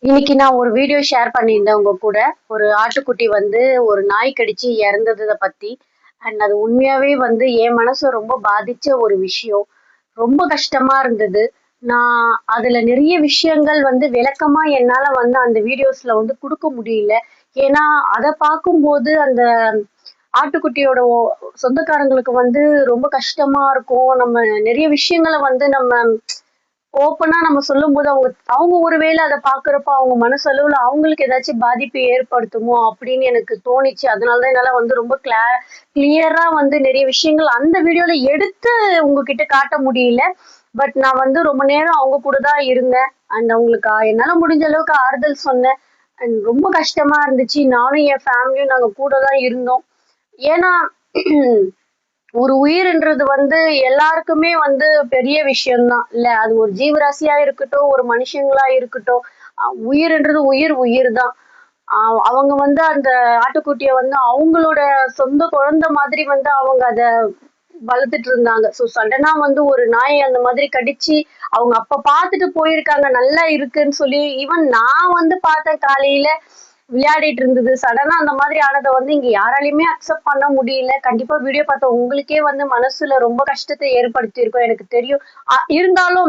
இன்னைக்கு நான் ஒரு வீடியோ ஷேர் பண்ணியிருந்தேன் உங்க கூட. ஒரு ஆட்டுக்குட்டி வந்து ஒரு நாய் கடிச்சு இறந்தத பத்தி. அது உண்மையாவே வந்து என் மனச ரொம்ப பாதிச்ச ஒரு விஷயம். ரொம்ப கஷ்டமா இருந்தது. நான் அதுல நிறைய விஷயங்கள் வந்து விளக்கமா என்னால வந்து அந்த வீடியோஸ்ல வந்து குடுக்க முடியல. ஏன்னா, அத பார்க்கும்போது அந்த ஆட்டுக்குட்டியோட சொந்தக்காரங்களுக்கு வந்து ரொம்ப கஷ்டமா இருக்கும். நம்ம நிறைய விஷயங்கள வந்து நம்ம ஓப்பனா நம்ம சொல்லும்போது அவங்க அவங்க ஒருவேளை அத பார்க்குறப்ப அவங்க மனசளவுல அவங்களுக்கு ஏதாச்சும் பாதிப்பு ஏற்படுத்துமோ அப்படின்னு எனக்கு தோணிச்சு. அதனால தான் என்னால வந்து ரொம்ப கிளியரா வந்து நிறைய விஷயங்கள் அந்த வீடியோல எடுத்து உங்ககிட்ட காட்ட முடியல. பட் நான் வந்து ரொம்ப நேரம் அவங்க கூட தான் இருந்தேன். அவங்களுக்கு என்னால முடிஞ்ச அளவுக்கு ஆறுதல் சொன்னேன். ரொம்ப கஷ்டமா இருந்துச்சு. நானும் என் ஃபேமிலியும் நாங்க கூட தான் இருந்தோம். ஏன்னா ஒரு உயிர்ன்றது வந்து எல்லாருக்குமே வந்து பெரிய விஷயம்தான் இல்ல. அது ஒரு ஜீவராசியா இருக்கட்டும், ஒரு மனுஷங்களா இருக்கட்டும், உயிர்ன்றது உயிர் தான். அவங்க வந்து அந்த ஆட்டுக்குட்டிய வந்து அவங்களோட சொந்த குழந்தை மாதிரி வந்து அவங்க அத வளர்த்துட்டு இருந்தாங்க. ஸோ சடனா வந்து ஒரு நாய் அந்த மாதிரி கடிச்சு அவங்க அப்ப பார்த்துட்டு போயிருக்காங்க நல்லா இருக்குன்னு சொல்லி. ஈவன் நான் வந்து பார்த்தேன் காலையில விளையாடிட்டு இருந்தது. சடனா அந்த மாதிரி ஆனத வந்து இங்க யாராலயுமே அக்செப்ட் பண்ண முடியல. கண்டிப்பா வீடியோ பார்த்த உங்களுக்கே வந்து மனசுல ரொம்ப கஷ்டத்த ஏற்படுத்தியிருக்கும் எனக்கு தெரியும். இருந்தாலும்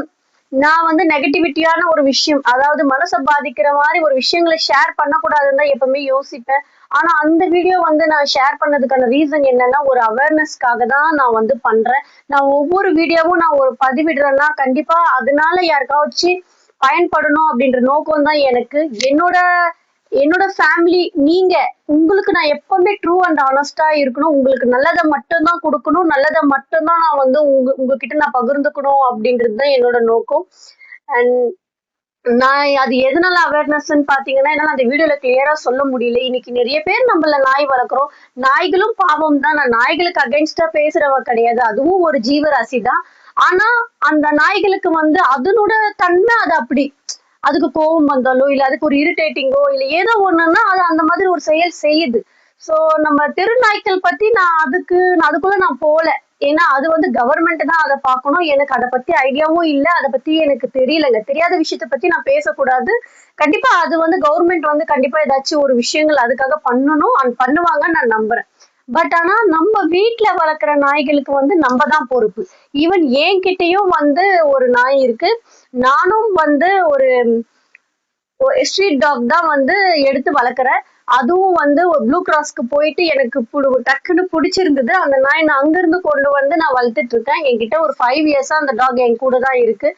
நான் வந்து நெகட்டிவிட்டியான ஒரு விஷயம், அதாவது மனச பாதிக்கிற மாரி ஒரு விஷயங்கள ஷேர் பண்ணக்கூடாதுன்னு தான் எப்பவுமே யோசிப்பேன். ஆனா அந்த வீடியோ வந்து நான் ஷேர் பண்ணதுக்கான ரீசன் என்னன்னா, ஒரு அவேர்னஸ்க்காக தான் நான் வந்து பண்றேன். நான் ஒவ்வொரு வீடியோவும் நான் ஒரு பதிவிடுறேன்னா, கண்டிப்பா அதனால யாருக்காச்சும் பயன்படணும் அப்படின்ற நோக்கம் தான் எனக்கு. என்னோட என்னோட ஃபேமிலி நீங்க உங்களுக்கு நான் எப்பவுமே ட்ரூ அண்ட் ஹானஸ்டா இருக்கணும். உங்களுக்கு நல்லத மட்டும் தான் குடுக்கணும். நல்லத மட்டும் தான் நான் வந்து உங்ககிட்ட நான் பகிர்ந்துக்கணும் அப்படின்றது தான் என்னோட நோக்கம். அண்ட் நான் அது எதனால அவேர்னஸ்ன்னு பாத்தீங்கன்னா, என்னால அந்த வீடியோல கிளியரா சொல்ல முடியல. இன்னைக்கு நிறைய பேர் நம்மள நாய் வளர்க்குறோம். நாய்களும் பாவம் தான். நான் நாய்களுக்கு அகைன்ஸ்டா பேசுறவ கிடையாது. அதுவும் ஒரு ஜீவராசி தான். ஆனா, அந்த நாய்களுக்கு வந்து அதனோட தன்மை அது அப்படி. அதுக்கு கோவம் வந்தாலோ, இல்ல அதுக்கு ஒரு இரிட்டேட்டிங்கோ, இல்ல ஏதோ ஒண்ணுன்னா, அது அந்த மாதிரி ஒரு செயல் செய்யுது. சோ நம்ம தெரு நாய்க்கள் பத்தி நான் அதுக்குள்ள நான் போல. ஏன்னா அது வந்து கவர்மெண்ட் தான் அத பார்க்கணும். எனக்கு அத பத்தி ஐடியாவும் இல்ல. அத பத்தி எனக்கு தெரியலங்க. தெரியாத விஷயத்த பத்தி நான் பேசக்கூடாது. கண்டிப்பா அது வந்து கவர்மெண்ட் வந்து கண்டிப்பா ஏதாச்சும் ஒரு விஷயங்கள் அதுக்காக பண்ணணும். பண்ணுவாங்கன்னு நான் நம்புறேன். பட் ஆனா நம்ம வீட்ல வளர்க்குற நாய்களுக்கு வந்து நம்ம தான் பொறுப்பு. ஈவன் என்கிட்டயும் வந்து ஒரு நாய் இருக்கு. நானும் வந்து ஒரு ஸ்ட்ரீட் டாக் தான் வந்து எடுத்து வளர்க்குறேன். அதுவும் வந்து ஒரு ப்ளூ கிராஸ்க்கு போயிட்டு எனக்கு டக்குன்னு பிடிச்சிருந்தது. அந்த நாய் நான் அங்கிருந்து கொண்டு வந்து நான் வளர்த்துட்டு இருக்கேன். என்கிட்ட ஒரு 5 இயர்ஸா அந்த டாக் என் கூட தான் இருக்கு.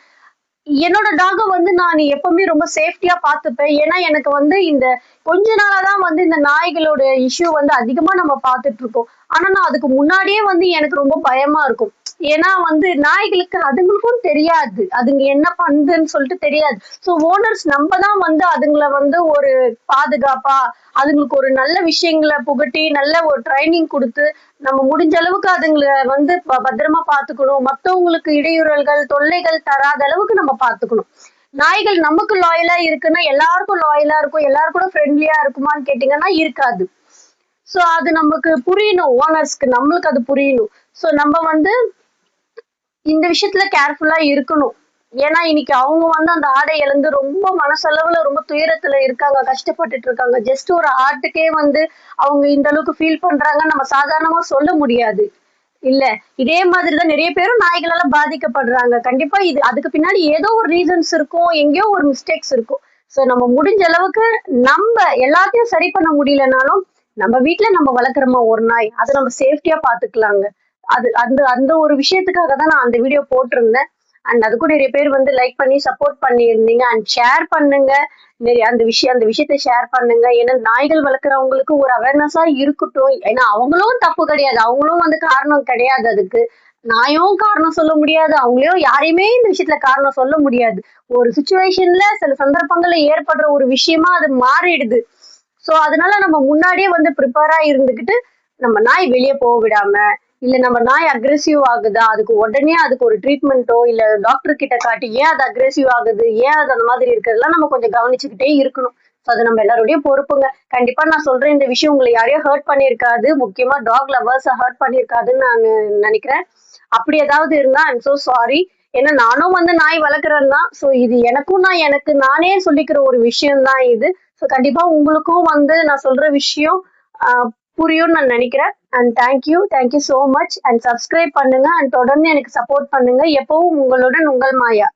என்னோட டாக வந்து நான் எப்பவுமே ரொம்ப சேஃப்டியா பார்த்துப்பேன். ஏன்னா எனக்கு வந்து இந்த கொஞ்ச நாளா தான் வந்து இந்த நாய்களோட இஷ்யூ வந்து அதிகமா நம்ம பார்த்துட்டு இருக்கோம். ஆனா நான் அதுக்கு முன்னாடியே வந்து எனக்கு ரொம்ப பயமா இருக்கும். ஏன்னா வந்து நாய்களுக்கு அதுங்களுக்கும் தெரியாது. அதுங்க என்ன பண்ணுதுன்னு சொல்லிட்டு தெரியாது. ஸோ ஓனர்ஸ் நம்ம தான் வந்து அதுங்கள வந்து ஒரு பாதுகாப்பா அதுங்களுக்கு ஒரு நல்ல விஷயங்களை புகட்டி நல்ல ஒரு ட்ரைனிங் கொடுத்து நம்ம முடிஞ்ச அளவுக்கு அதுங்களை வந்து பத்திரமா பாத்துக்கணும். மத்தவங்களுக்கு இடையூறல்கள் தொல்லைகள் தராத அளவுக்கு நம்ம பாத்துக்கணும். நாய்கள் நமக்கு லாயலா இருக்குன்னா எல்லாருக்கும் லாயலா இருக்கும். எல்லாரும் கூட ஃப்ரெண்ட்லியா இருக்குமான்னு கேட்டீங்கன்னா இருக்காது. சோ அது நமக்கு புரியணும். ஓனர்ஸ்க்கு நம்மளுக்கு அது புரியணும். சோ நம்ம வந்து இந்த விஷயத்துல கேர்ஃபுல்லா இருக்கணும். ஏன்னா இன்னைக்கு அவங்க வந்து அந்த ஆடை இழந்து ரொம்ப மனசளவுல ரொம்ப துயரத்துல இருக்காங்க, கஷ்டப்பட்டுட்டு இருக்காங்க. ஜஸ்ட் ஒரு ஆட்டுக்கே வந்து அவங்க இந்த அளவுக்கு ஃபீல் பண்றாங்கன்னு நம்ம சாதாரணமா சொல்ல முடியாது. இல்ல இதே மாதிரிதான் நிறைய பேரும் நாய்களால பாதிக்கப்படுறாங்க. கண்டிப்பா இது அதுக்கு பின்னாடி ஏதோ ஒரு ரீசன்ஸ் இருக்கும். எங்கேயோ ஒரு மிஸ்டேக்ஸ் இருக்கும். சோ நம்ம முடிஞ்ச அளவுக்கு நம்ம எல்லாத்தையும் சரி பண்ண முடியலனாலும் நம்ம வீட்டுல நம்ம வளர்க்குறோமா ஒரு நாய் அதை நம்ம சேஃப்டியா பாத்துக்கலாங்க. அது அந்த அந்த ஒரு விஷயத்துக்காக தான் நான் அந்த வீடியோ போட்டிருந்தேன். அண்ட் அதுக்கும் நிறைய பேர் வந்து லைக் பண்ணி சப்போர்ட் பண்ணியிருந்தீங்க. அண்ட் ஷேர் பண்ணுங்க. அந்த விஷயத்த ஷேர் பண்ணுங்க. ஏன்னா நாய்கள் வளர்க்குறவங்களுக்கு ஒரு அவேர்னஸா இருக்கட்டும். ஏன்னா அவங்களும் தப்பு கிடையாது. அவங்களும் வந்து காரணம் கிடையாது அதுக்கு. நாயும் காரணம் சொல்ல முடியாது. அவங்களையும் யாரையுமே இந்த விஷயத்துல காரணம் சொல்ல முடியாது. ஒரு சுச்சுவேஷன்ல சில சந்தர்ப்பங்கள்ல ஏற்படுற ஒரு விஷயமா அது மாறிடுது. சோ அதனால நம்ம முன்னாடியே வந்து ப்ரிப்பேரா இருந்துகிட்டு நம்ம நாய் வெளியே போக விடாம, இல்ல நம்ம நாய் அக்ரெசிவ் ஆகுதா அதுக்கு உடனே அதுக்கு ஒரு ட்ரீட்மெண்ட்டோ இல்ல டாக்டர் கிட்ட காட்டி ஏன் அது அக்ரெசிவ் ஆகுது, ஏன் அது அந்த மாதிரி இருக்கிறதெல்லாம் நம்ம கொஞ்சம் கவனிச்சுக்கிட்டே இருக்கணும். அது நம்ம எல்லாருடைய பொறுப்புங்க. கண்டிப்பா நான் சொல்றேன் இந்த விஷயம் உங்களை யாரையும் ஹர்ட் பண்ணியிருக்காது. முக்கியமா டாக் லவர்ஸ ஹர்ட் பண்ணியிருக்காதுன்னு நான் நினைக்கிறேன். அப்படி ஏதாவது இருந்தா ஐம் சோ சாரி. ஏன்னா நானும் வந்து நாய் வளர்க்குறேன் தான். ஸோ இது எனக்கும் நான் எனக்கு நானே சொல்லிக்கிற ஒரு விஷயம் தான் இது. ஸோ கண்டிப்பா உங்களுக்கும் வந்து நான் சொல்ற விஷயம் புரியும்னு நான் நினைக்கிறேன். And thank you so much. And subscribe பண்ணுங்க அண்ட் தொடர்ந்து எனக்கு சப்போர்ட் பண்ணுங்க. எப்பவும் உங்களுடன் உங்கள் மாயா.